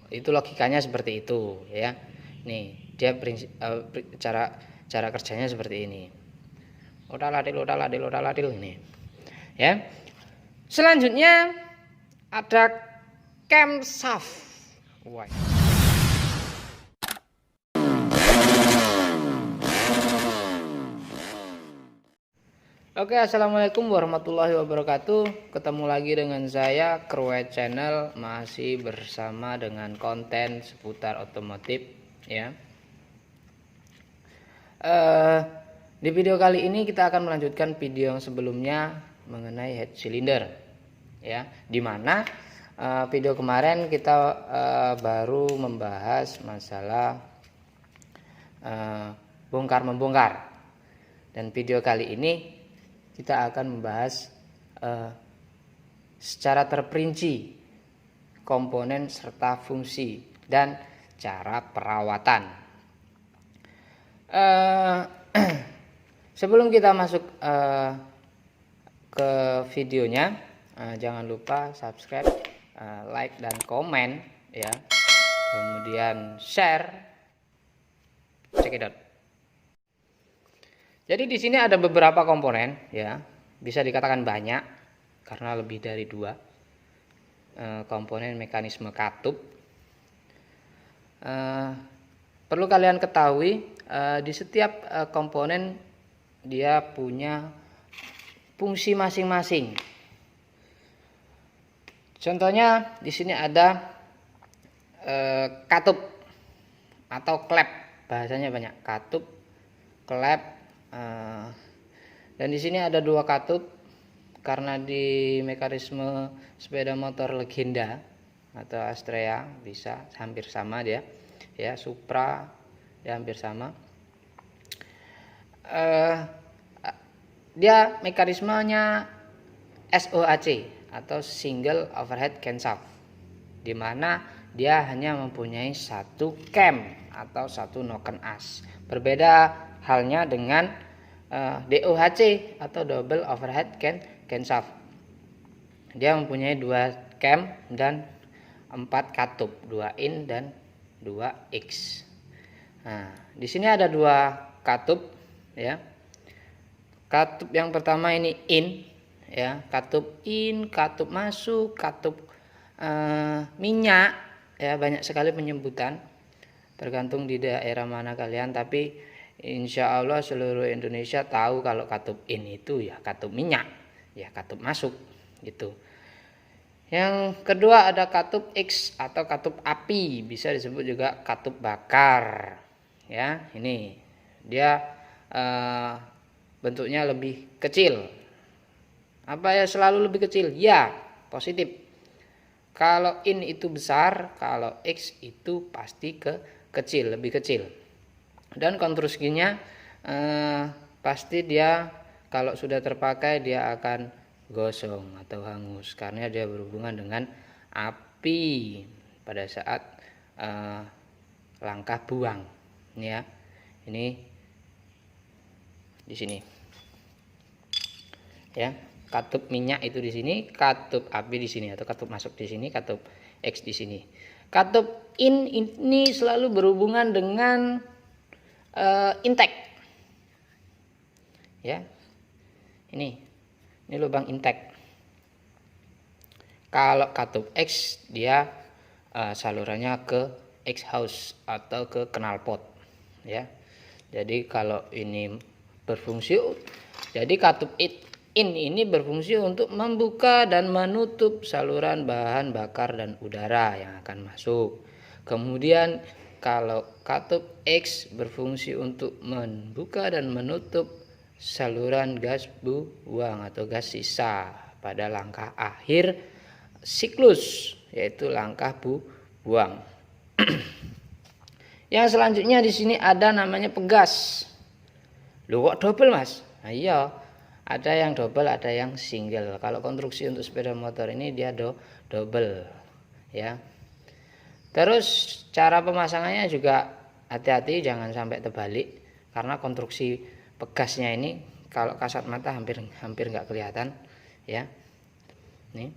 Itu logikanya seperti itu ya. Nih, dia cara kerjanya seperti ini. Udah ladil ini. Ya. Selanjutnya ada camshaft. Oke, assalamualaikum warahmatullahi wabarakatuh. Ketemu lagi dengan saya Kruet Channel, masih bersama dengan konten seputar otomotif ya. Di video kali ini kita akan melanjutkan video yang sebelumnya mengenai head cylinder ya, dimana video kemarin kita baru membahas masalah bongkar membongkar, dan video kali ini kita akan membahas secara terperinci komponen serta fungsi dan cara perawatan. Sebelum kita masuk ke videonya, jangan lupa subscribe, like dan komen ya, kemudian share, cekidot. Jadi di sini ada beberapa komponen ya, bisa dikatakan banyak karena lebih dari 2 komponen mekanisme katup. Perlu kalian ketahui di setiap komponen dia punya fungsi masing-masing. Contohnya di sini ada katup atau klep, bahasanya banyak, katup, klep. Dan di sini ada 2 katup karena di mekanisme sepeda motor legenda atau Astrea bisa hampir sama dia ya, Supra ya hampir sama. Dia mekanismenya SOAC atau single overhead camshaft, di mana dia hanya mempunyai 1 cam atau 1 noken as. Berbeda halnya dengan DOHC atau double overhead camshaft. Dia mempunyai 2 cam dan 4 katup, 2 in dan 2 X. Nah, di sini ada 2 katup ya. Katup yang pertama ini in ya, katup in, katup masuk, katup minyak ya, banyak sekali penyebutan tergantung di daerah mana kalian, tapi insya Allah seluruh Indonesia tahu kalau katup in itu ya katup minyak, ya katup masuk gitu. Yang kedua ada katup X atau katup api, bisa disebut juga katup bakar. Ya, ini dia bentuknya lebih kecil. Apa ya selalu lebih kecil? Ya, positif. Kalau in itu besar, kalau X itu pasti kecil, lebih kecil. Dan konstruksinya pasti dia kalau sudah terpakai dia akan gosong atau hangus karena dia berhubungan dengan api pada saat langkah buang ya. Ini di sini ya, katup minyak itu di sini, katup api di sini atau katup masuk di sini, katup X di sini. Katup in ini selalu berhubungan dengan intake ya, ini lubang intake. Kalau katup X dia salurannya ke exhaust atau ke knalpot ya. Jadi kalau ini berfungsi, jadi katup in ini berfungsi untuk membuka dan menutup saluran bahan bakar dan udara yang akan masuk. Kemudian kalau katup X berfungsi untuk membuka dan menutup saluran gas buang atau gas sisa pada langkah akhir siklus, yaitu langkah buang. Yang selanjutnya di sini ada namanya pegas. Loh kok double Mas? Nah, iya, ada yang double, ada yang single. Kalau konstruksi untuk sepeda motor ini dia double ya. Terus cara pemasangannya juga hati-hati, jangan sampai terbalik karena konstruksi pegasnya ini kalau kasat mata hampir nggak kelihatan ya. Nih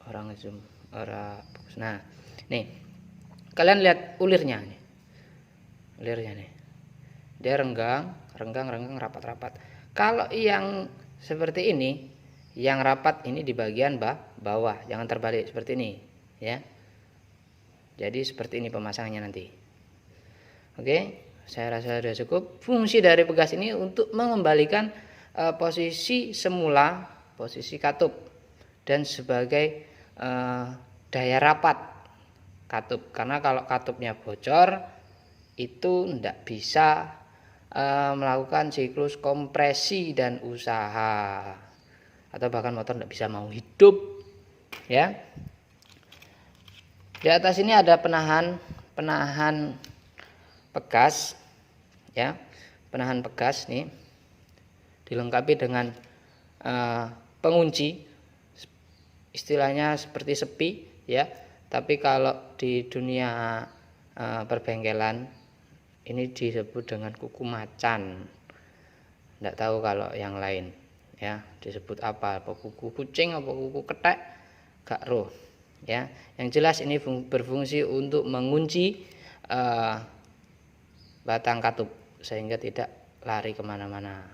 orang zoom, nah Nih, kalian lihat ulirnya nih. Ulirnya nih. Dia renggang, rapat-rapat. Kalau yang seperti ini, yang rapat ini di bagian bawah, jangan terbalik seperti ini, ya. Jadi seperti ini pemasangannya nanti. Oke, saya rasa sudah cukup. Fungsi dari pegas ini untuk mengembalikan posisi semula, posisi katup, dan sebagai daya rapat katup. Karena kalau katupnya bocor, itu tidak bisa melakukan siklus kompresi dan usaha, atau bahkan motor tidak bisa mau hidup, ya. Di atas ini ada penahan pegas, ya, penahan pegas nih, dilengkapi dengan pengunci, istilahnya seperti sepi, ya. Tapi kalau di dunia perbengkelan ini disebut dengan kuku macan. Tidak tahu kalau yang lain, ya, disebut apa kuku kucing, apa kuku ketek, gak roh. Ya, yang jelas ini berfungsi untuk mengunci batang katup sehingga tidak lari kemana-mana.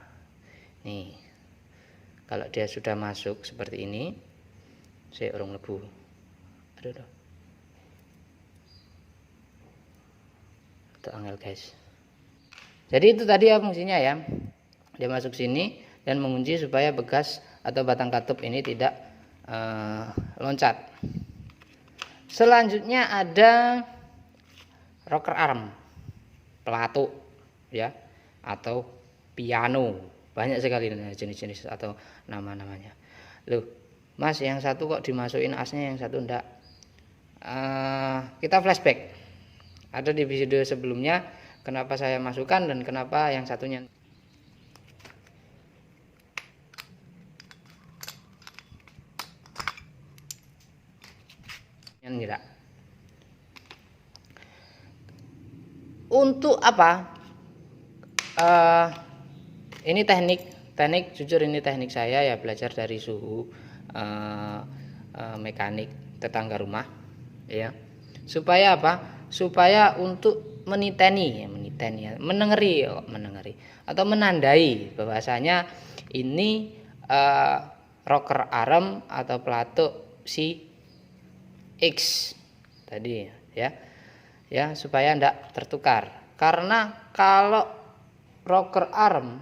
Nih, kalau dia sudah masuk seperti ini, saya urung lebu. Aduh. Itu angel guys. Jadi itu tadi ya fungsinya ya. Dia masuk sini dan mengunci supaya bekas atau batang katup ini tidak loncat. Selanjutnya ada rocker arm, pelatuk, ya, atau piano. Banyak sekali jenis-jenis atau nama-namanya. Loh, Mas, yang satu kok dimasukin asnya, yang satu enggak? Kita flashback. Ada di video sebelumnya kenapa saya masukkan dan kenapa yang satunya. Tidak. Untuk apa? Ini teknik jujur ini teknik saya ya, belajar dari suhu mekanik tetangga rumah, ya. Supaya apa? Supaya untuk meniteni ya, menengeri atau menandai bahwasanya ini rocker arm atau pelatuk si X tadi, ya, supaya tidak tertukar. Karena kalau rocker arm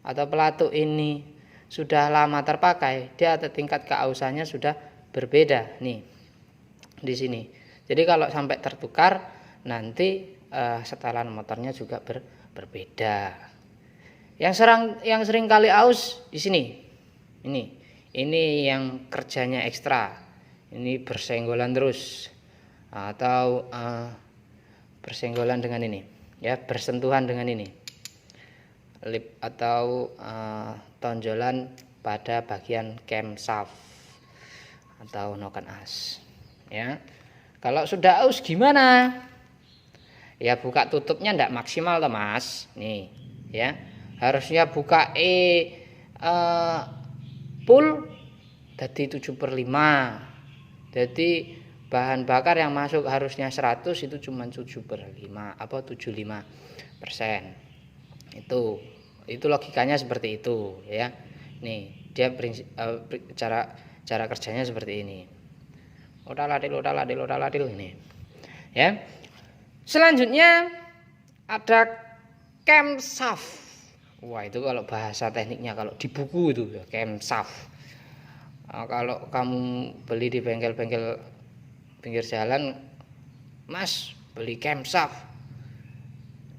atau pelatuk ini sudah lama terpakai, dia tingkat keausannya sudah berbeda nih di sini. Jadi kalau sampai tertukar, nanti setelan motornya juga berbeda. Yang sering kali aus di sini, ini yang kerjanya ekstra. Ini bersenggolan terus, atau bersenggolan dengan ini, ya, bersentuhan dengan ini, lip atau tonjolan pada bagian camshaft atau noken as, ya. Kalau sudah aus gimana? Ya buka tutupnya ndak maksimal toh Mas. Nih, ya. Harusnya buka full jadi 7/5. Jadi bahan bakar yang masuk harusnya 100, itu cuma 7/5 apa 75%. Itu logikanya seperti itu, ya. Nih, dia cara kerjanya seperti ini. Udah ladil ini. Ya. Selanjutnya ada camshaft. Wah, itu kalau bahasa tekniknya kalau di buku itu ya, camshaft. Kalau kamu beli di bengkel-bengkel pinggir jalan, Mas, beli camshaft,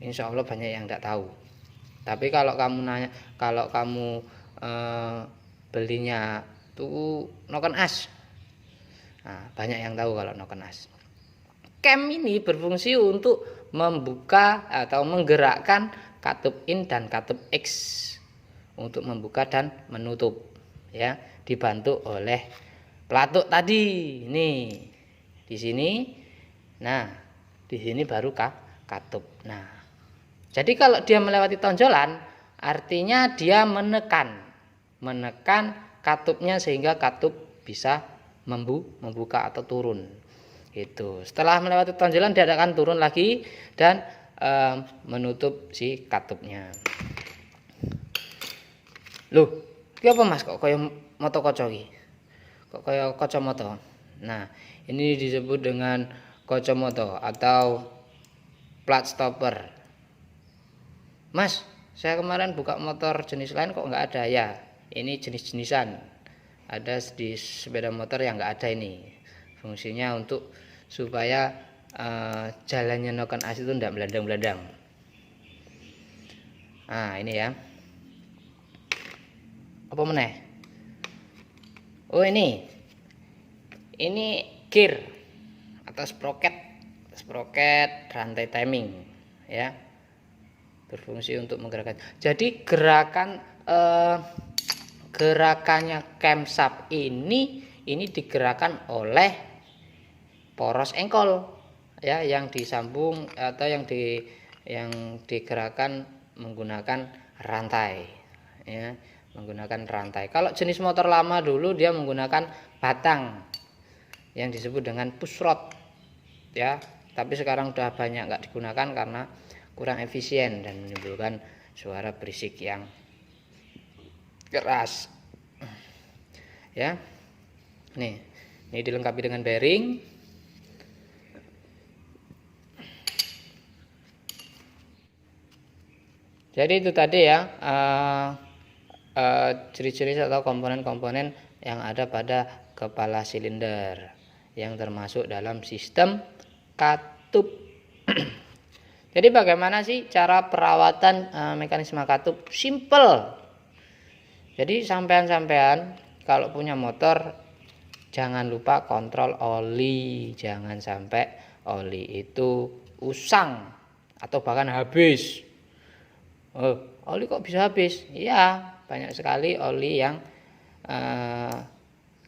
insya Allah banyak yang tidak tahu. Tapi kalau kamu nanya, kalau kamu belinya tuh noken as, nah, banyak yang tahu kalau noken as. Cam ini berfungsi untuk membuka atau menggerakkan katup in dan katup X untuk membuka dan menutup, ya, dibantu oleh pelatuk tadi. Nih, di sini. Nah, di sini baru katup. Nah, jadi kalau dia melewati tonjolan, artinya dia menekan katupnya sehingga katup bisa membuka atau turun. Gitu. Setelah melewati tonjolan dia akan turun lagi dan menutup si katupnya. Loh, iki apa Mas kok kaya moto kaca iki? Kok kaya kacamata? Nah, ini disebut dengan kacamata atau plat stopper. Mas, saya kemarin buka motor jenis lain kok nggak ada ya. Ini jenis-jenisan. Ada di sepeda motor yang nggak ada ini. Fungsinya untuk supaya jalannya noken as itu tidak melandang-melandang. Nah, ini ya. Apa meneh? Oh, ini gear atau sprocket rantai timing ya, berfungsi untuk menggerakkan. Jadi gerakannya camshaft ini digerakkan oleh poros engkol ya, yang disambung atau yang digerakkan menggunakan rantai ya, menggunakan rantai. Kalau jenis motor lama dulu dia menggunakan batang yang disebut dengan pushrod ya, tapi sekarang udah banyak nggak digunakan karena kurang efisien dan menimbulkan suara berisik yang keras ya. Nih, ini dilengkapi dengan bearing. Jadi itu tadi ya ciri-ciri atau komponen-komponen yang ada pada kepala silinder yang termasuk dalam sistem katup. Jadi bagaimana sih cara perawatan mekanisme katup? Simple. Jadi sampean kalau punya motor jangan lupa kontrol oli, jangan sampai oli itu usang atau bahkan habis. Oh, oli kok bisa habis? Iya, banyak sekali oli yang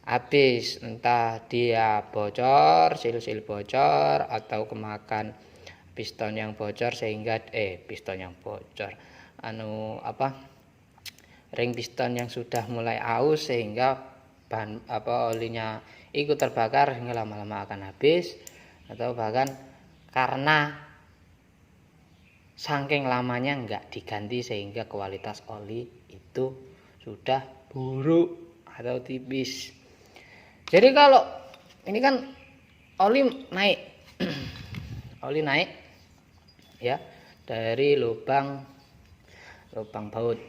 habis, entah dia bocor, sil-sil bocor, atau kemakan piston yang bocor sehingga piston yang bocor, ring piston yang sudah mulai aus sehingga olinya ikut terbakar hingga lama-lama akan habis, atau bahkan karena saking lamanya nggak diganti sehingga kualitas oli itu sudah buruk atau tipis. Jadi kalau ini kan oli naik oli naik ya dari lubang baut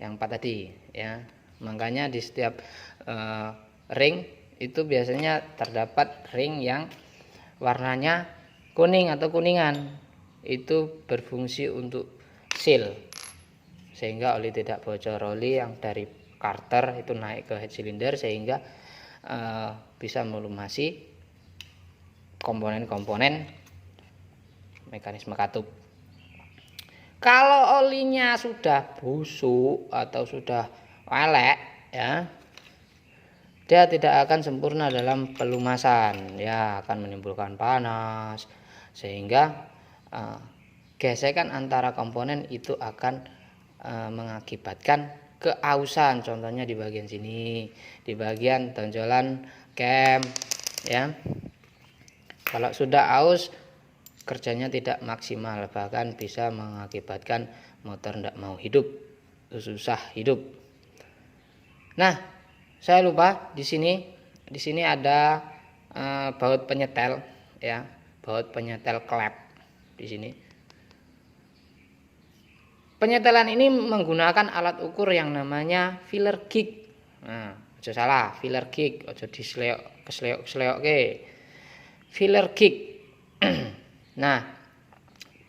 yang 4 tadi ya. Makanya di setiap ring itu biasanya terdapat ring yang warnanya kuning atau kuningan, itu berfungsi untuk seal sehingga oli tidak bocor. Oli yang dari karter itu naik ke head cylinder sehingga bisa melumasi komponen-komponen mekanisme katup. Kalau olinya sudah busuk atau sudah elek ya, dia tidak akan sempurna dalam pelumasan ya, akan menimbulkan panas sehingga gesekan antara komponen itu akan mengakibatkan keausan. Contohnya di bagian sini, di bagian tonjolan cam ya. Kalau sudah aus, kerjanya tidak maksimal, bahkan bisa mengakibatkan motor tidak mau hidup, susah hidup. Nah, saya lupa di sini ada baut penyetel ya, baut penyetel klep di sini. Penyetelan ini menggunakan alat ukur yang namanya filler gig. Nah, aja salah, filler gig, aja kesleyok ke. Filler gig. Nah,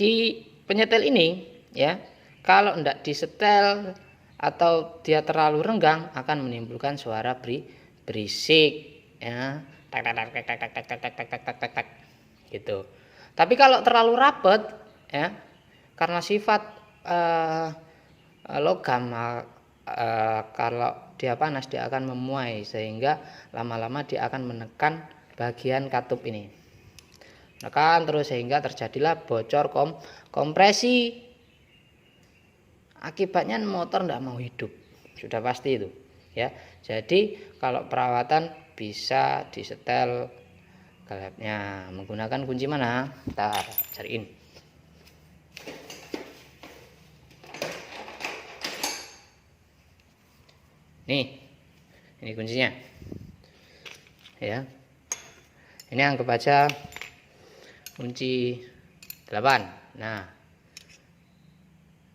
di penyetel ini ya, kalau tidak disetel atau dia terlalu renggang akan menimbulkan suara berisik ya, tak gitu. Tapi kalau terlalu rapat ya, karena sifat logam, kalau dia panas dia akan memuai sehingga lama-lama dia akan menekan bagian katup ini, menekan terus sehingga terjadilah bocor kompresi. Akibatnya motor tidak mau hidup, sudah pasti itu ya. Jadi kalau perawatan bisa disetel klepnya menggunakan kunci mana? Ntar cariin. Nih, ini kuncinya ya. Ini anggap aja kunci 8. Nah,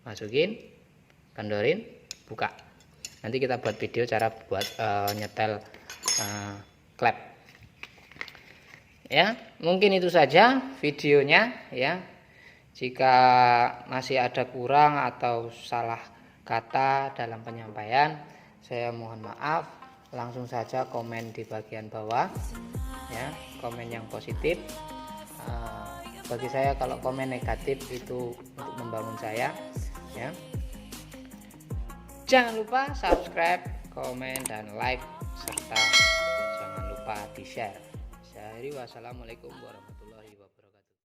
masukin, kendorin, buka. Nanti kita buat video cara buat nyetel klep ya. Mungkin itu saja videonya ya. Jika masih ada kurang atau salah kata dalam penyampaian, saya mohon maaf. Langsung saja komen di bagian bawah ya, komen yang positif. Bagi saya kalau komen negatif itu untuk membangun saya ya. Jangan lupa subscribe, komen, dan like, serta jangan lupa di share. Wassalamualaikum warahmatullahi wabarakatuh.